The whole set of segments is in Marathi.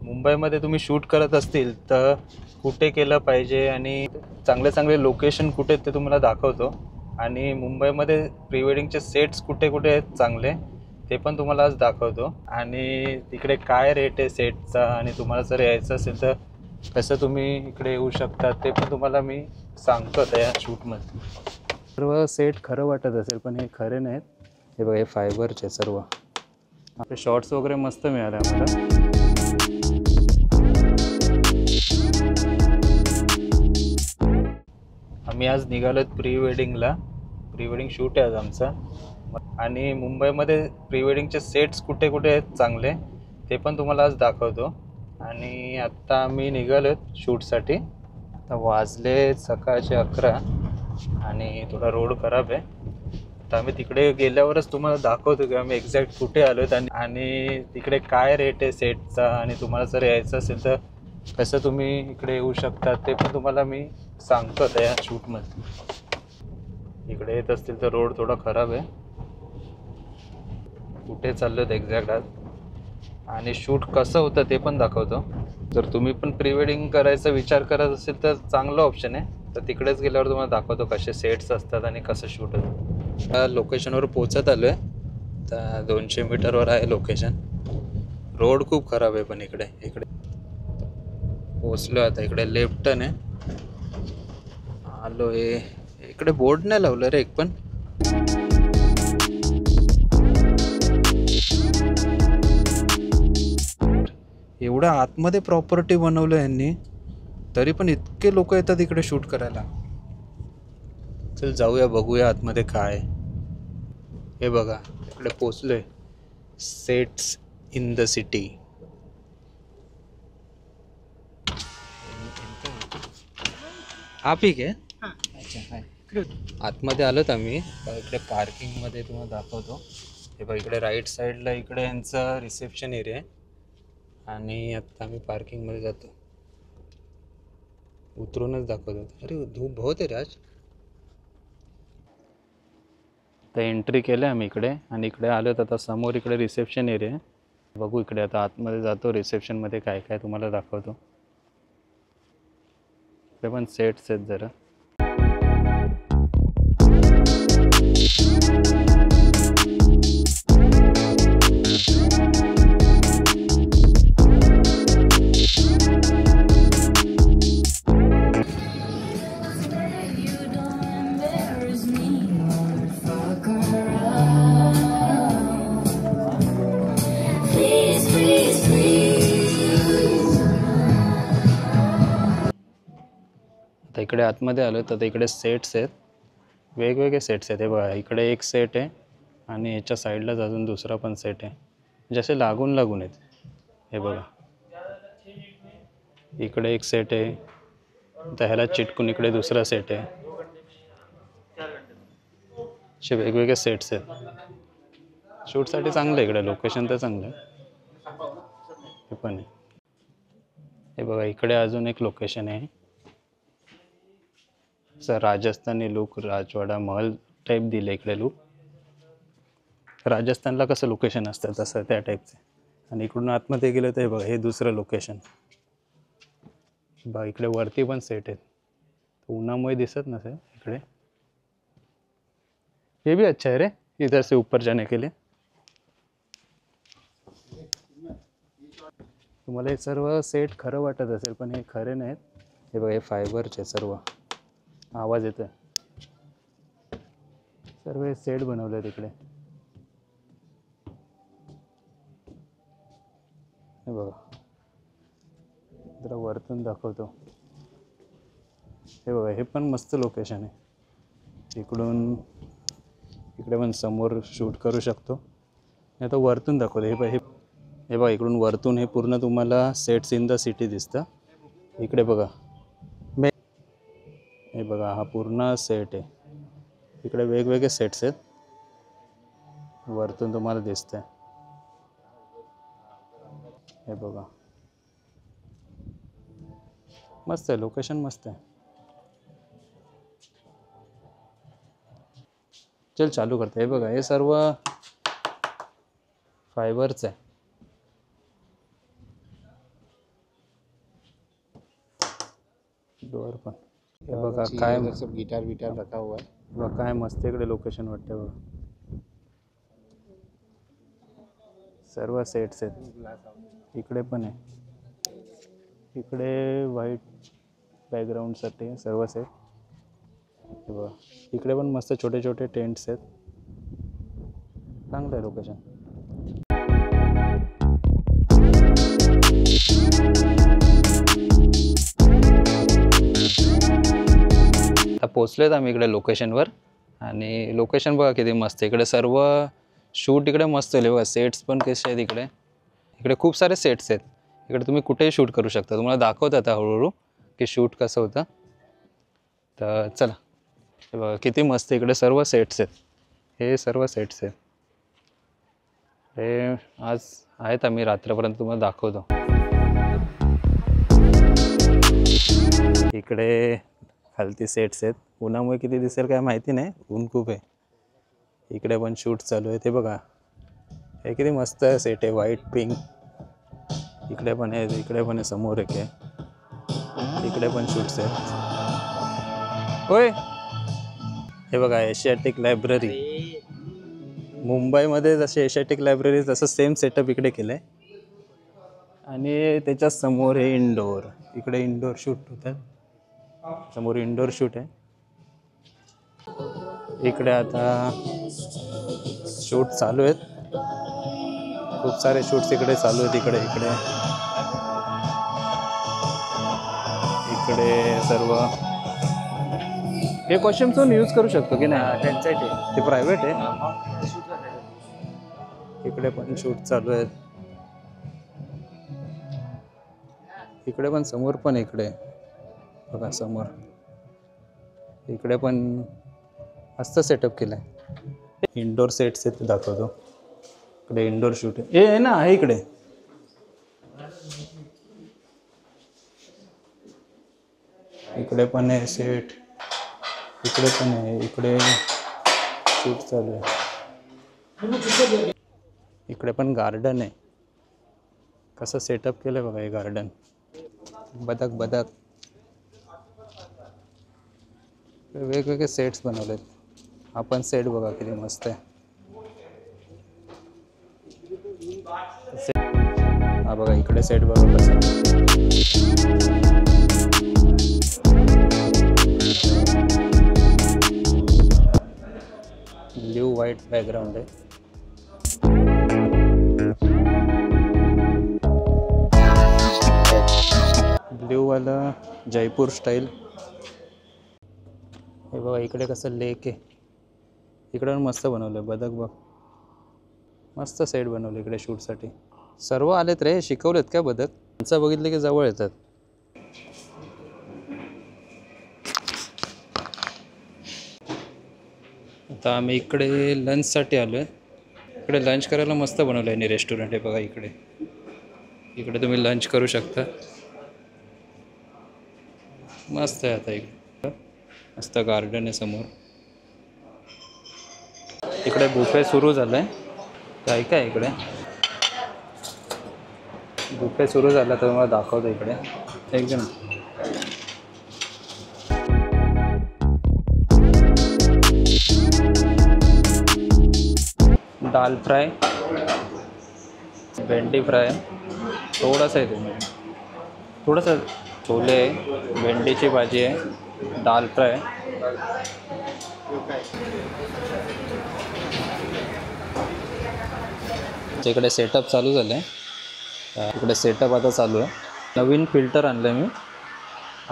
मुंबईमध्ये तुम्ही शूट करत असतील तर कुठे केलं पाहिजे आणि चांगले चांगले लोकेशन कुठे आहेत ते तुम्हाला दाखवतो. आणि मुंबईमध्ये प्री वेडिंगचे सेट्स कुठे कुठे आहेत चांगले ते पण तुम्हाला आज दाखवतो. आणि तिकडे काय रेट आहे सेटचा, आणि तुम्हाला जर यायचं असेल तर कसं तुम्ही इकडे येऊ शकता ते पण तुम्हाला मी सांगतो आता या शूटमध्ये. सर्व सेट खरं वाटत असेल पण हे खरे नाहीत. हे बघा, हे फायबरचे सर्व. आपले शॉर्ट्स वगैरे मस्त मिळाले आम्हाला. आम्ही आज निघालोत प्री वेडिंग शूट आहे आज आमचा. आणि मुंबईमध्ये प्री वेडिंगचे सेट्स कुठे कुठे आहेत चांगले ते पण तुम्हाला आज दाखवतो. आणि आत्ता आम्ही निघालोत शूटसाठी. आता वाजले सकाळचे 11 आणि थोडा रोड खराब आहे. तर आम्ही तिकडे गेल्यावरच तुम्हाला दाखवतो की आम्ही एक्झॅक्ट कुठे आलो आहेत आणि तिकडे काय रेट आहे सेटचा, आणि तुम्हाला जर यायचं असेल तर कसं तुम्ही इकडे येऊ शकता ते पण तुम्हाला मी सांगतो आता या शूटमध्ये. इकडे येत असतील तर रोड थोडा खराब आहे. कुठे चाललो आहेत एक्झॅक्ट आज आणि शूट कसं होतं ते पण दाखवतो. जर तुम्ही पण प्री वेडिंग करायचा विचार करत असेल तर चांगलं ऑप्शन आहे. तर तिकडेच गेल्यावर तुम्हाला दाखवतो कसे सेट्स असतात आणि कसं शूट होतं. लोकेशनवर पोचत आलो आहे. तर 200 मीटरवर आहे लोकेशन. रोड खूप खराब आहे पण इकडे पोचलो आता. इकडे लेफ्ट टर्न आहे. आलो आहे. इकडे बोर्ड नाही लावलं रे एक पण. एवढ्या आतमध्ये प्रॉपर्टी बनवलं यांनी, तरी पण इतके लोक येतात इकडे शूट करायला. चल जाऊया, बघूया आतमध्ये काय. हे बघा, इकडे पोचलोय. Sets in the city. आप ही काय? अच्छा, हाय. आतमध्ये आलोत आम्ही. इकडे पार्किंगमध्ये तुम्हाला दाखवतो. हे बघा, इकडे राईट साईडला इकडे यांचा रिसेप्शन एरिया आहे. आणि आता आम्ही पार्किंगमध्ये जातो. उतरूनच दाखवतो. अरे धूप बहुत आहे राज. तर एंट्री केलं आम्ही इकडे आणि इकडे आलो तर आता समोर इकडे रिसेप्शन एरिया आहे. बघू इकडे आता आतमध्ये जातो. रिसेप्शनमध्ये काय काय तुम्हाला दाखवतो. इकडे पण सेट्स आहेत जरा. आता इकडे आतमध्ये आलो तर इकडे सेट्स आहेत. वेगवेगळे सेट्स आहेत. हे बघा, इकडे एक सेट आहे आणि याच्या साईडलाच अजून दुसरा पण सेट आहे. जसे लागून लागून आहेत. हे बघा, इकडे एक सेट आहे. तर ह्याला चिटकून इकडे दुसरा सेट आहे. असे वेगवेगळे सेट्स आहेत. शूटसाठी चांगलं आहे. इकडे लोकेशन तर चांगलं आहे. हे पण आहे. हे बघा, इकडे अजून एक लोकेशन आहे. राजस्थानी लुक, राजवाडा महल टाईप दिले इकडे लुक. राजस्थानला कसं लोकेशन असतं तसं त्या टाईपचे. आणि इकडून आतमध्ये गेलं तर हे बघा, हे दुसरं लोकेशन. बघा, इकडे वरती पण सेट आहेत. उन्हामुळे दिसत नसेल इकडे. हे भी अच्छा है रे, इधर से ऊपर जाने के लिए. तुम्हाला हे सर्व सेट खरं वाटत असेल पण हे खरे नाहीत. हे बघा, हे फायबरचे सर्व. आवाज येतोय. सर्व हे सेट बनवले तिकडे. हे बघा, जरा वरतून दाखवतो. हे बघा, हे पण मस्त लोकेशन आहे. इकडून इकडे पण समोर शूट करू शकतो. आता वरतून दाखवतो. हे बघा, इकडून वरतून हे पूर्ण तुम्हाला सेट्स इन द सिटी दिसतं. इकडे बघा, हे बघा, हा पूर्ण सेट आहे. इकडे वेगवेगळे सेट्स आहेत. वरतून तुम्हाला दिसतंय. हे बघा, मस्त आहे लोकेशन, मस्त आहे. चल चालू करते. हे बघा, हे सर्व फायबरचं आहे. डोअर पण हे बघा काय सब गिटार विटार रखा हुआ है. बघा काय मस्त इकडे लोकेशन वाटतं बघा. सर्व सेट्स आहेत. इकडे पण आहे. इकडे व्हाईट बॅकग्राऊंडसाठी सर्व सेट. हे बघा इकडे पण मस्त छोटे छोटे टेंट्स आहेत. चांगलं आहे लोकेशन. आता पोचलोय आम्ही इकडे लोकेशनवर आणि लोकेशन बघा किती मस्त. इकडे सर्व शूट इकडे मस्त आहे बघा. सेट्स पण कसे आहेत इकडे. इकडे खूप सारे सेट्स आहेत. इकडे तुम्ही कुठेही शूट करू शकता. तुम्हाला दाखवतं आता हळूहळू की शूट कसं होतं. तर चला हे बघा किती मस्त इकडे सर्व सेट्स आहेत. हे सर्व सेट्स आहेत. हे आज आहेत आम्ही रात्रपर्यंत तुम्हाला दाखवतो. इकडे खालती सेट्स आहेत. उन्हामुळे किती दिसेल काय माहिती नाही. ऊन खूप आहे. इकडे पण शूट चालू आहे. ते बघा हे किती मस्त सेट आहे. व्हाईट पिंक इकडे पण आहे. इकडे पण आहे. समोर एक आहे. इकडे पण शूट्स आहेत. होय हे बघा एशियाटिक लायब्ररी. मुंबईमध्ये जसे एशियाटिक लायब्ररी तसं सेम सेटअप इकडे केलं आहे. आणि त्याच्या समोर हे इंडोर. इकडे इंडोर शूट होतात. समोर इंडोर शूट आहे. इकडे आता शूट चालू आहेत. खूप सारे शूट्स इकडे चालू आहेत. इकडे इकडे इकडे सर्व हे कॉस्ट्युम्स यूज करू शकतो की नाही. त्यांच्यासाठी ते प्रायव्हेट आहे. इकडे पण शूट चालू आहेत. इकडे पण समोर पण इकडे बघा समोर इकडे पण मस्त सेटअप केलं आहे. इंडोर सेट्स आहेत ते दाखवतो. इकडे इंडोर शूट आहे ना. आहे इकडे इकडे पण आहे सेट. इकडे पण आहे. इकडे शूट चालू आहे. इकडे पण गार्डन आहे. कसं सेटअप केलं बघा हे गार्डन. बदक बदक वेगवेगळे सेट्स बनवलेत. आपण सेट बघा किती मस्त आहे. हा बघा इकडे सेट बघा कसं. ब्ल्यू व्हाईट बॅकग्राऊंड आहे. ब्ल्यू वाला जयपूर स्टाईल. हे बघा इकडे कसं लेक आहे. इकडे पण मस्त बनवलं आहे. बदक बघ मस्त सेट बनवलं इकडे शूटसाठी. सर्व आलेत रे. शिकवलेत का बदक. त्यांचं बघितलं की जवळ येतात. आता आम्ही इकडे लंचसाठी आलो आहे. इकडे लंच करायला मस्त बनवलं आहे. रेस्टॉरंट आहे बघा इकडे. इकडे तुम्ही लंच करू शकता. मस्त आहे. आता इकडे मस्त गार्डन आहे समोर. इकडे बुफे सुरू झालं आहे. काय काय इकडे बुफे सुरू झाला तर मला दाखवतो. इकडे एकदम दाल फ्राय, भेंडी फ्राय थोडासा आहे. तुम्ही थोडंसं छोले आहे. भेंडीची भाजी आहे. दाल फ्राय. इकडे सेटअप चालू झालं आहे. इकडे सेटअप आता चालू आहे. नवीन फिल्टर आणलं आहे मी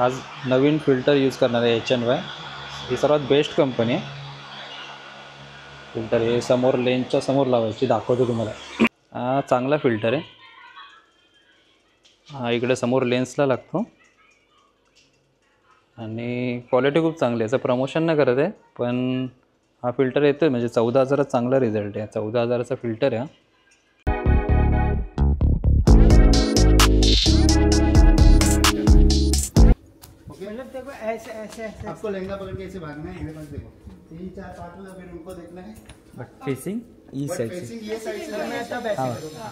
आज. नवीन फिल्टर यूज करणार आहे. HNY ही सर्वात बेस्ट कंपनी आहे. फिल्टर हे समोर लेन्सच्या समोर लावायची. दाखवतो तुम्हाला. हा चांगला फिल्टर आहे. हा इकडे समोर लेन्सला लागतो आणि क्वालिटी खूप चांगली आहे. याचं प्रमोशन नाही करत आहे पण हा फिल्टर येतो म्हणजे 14,000 चांगला रिझल्ट आहे. 14,000चा फिल्टर आहे. मतलब देखो ऐसे ऐसे ऐसे आपको लहंगा पकड़ के ऐसे भागना है. मेरे पास देखो 3 4 5 लोग फिर उनको देखना है. But facing E side say. Facing ये साइड से मैं तब ऐसे करूंगा.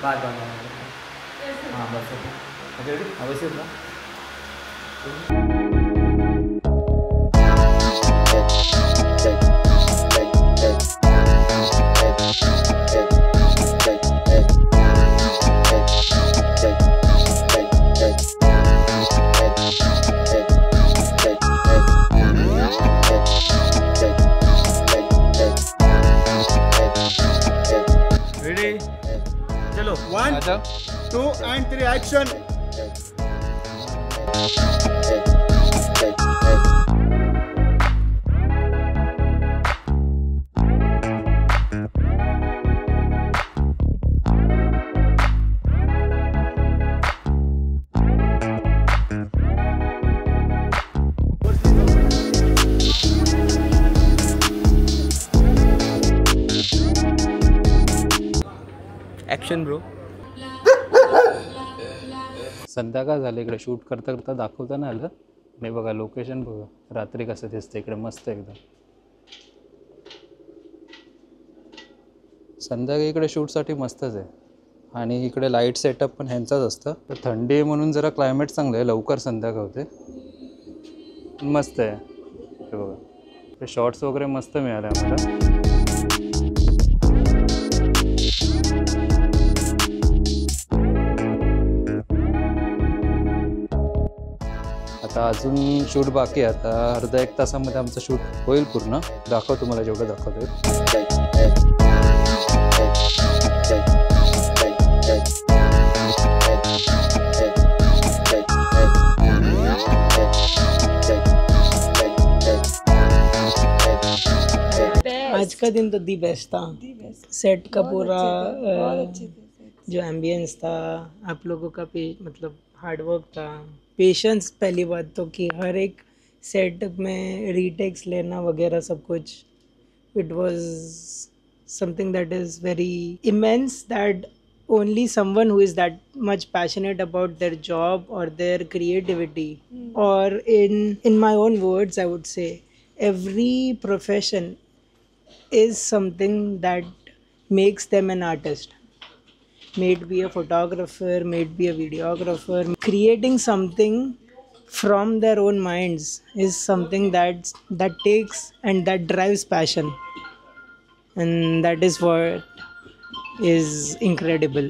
बाद हाँ बस ओके अवश्य होगा रेडी चलो 1 2 and 3 एक्शन ॲक्शन ब्रो संध्याकाळ झालं इकडे शूट करता करता दाखवता नाही आलं. नाही बघा लोकेशन बघा रात्री कसं दिसतं इकडे मस्त एकदम. संध्याकाळी इकडे शूटसाठी मस्तच आहे आणि इकडे लाईट सेटअप पण ह्यांचाच असतं. तर थंडी आहे म्हणून जरा क्लायमेट चांगलं आहे, लवकर संध्याकाळ होते, मस्त आहे. हे बघा ते शॉर्ट्स वगैरे मस्त मिळाले आम्हाला. आता अजून शूट बाकी आहे. आता अर्धा एक तासामध्ये आमचं शूट होईल पूर्ण. दाखव तुम्हाला जेवढं दाखवतो. आज का दिन तो दी बेस्ट था. सेट का पूरा जो एम्बियंस था, आप लोगों का मतलब हार्डवर्क था, पेशेंस पहली बात तो कि हर एक सेटअप में रीटेक्स लेना वगैरह सब कुछ. इट वाज something that is very immense, that only someone who is that much passionate about their job or their creativity, or in my own words I would say every profession is something that makes them an artist. May it be a photographer, may it be a videographer. Creating something from their own minds is something that takes and that drives passion, and that is what is incredible.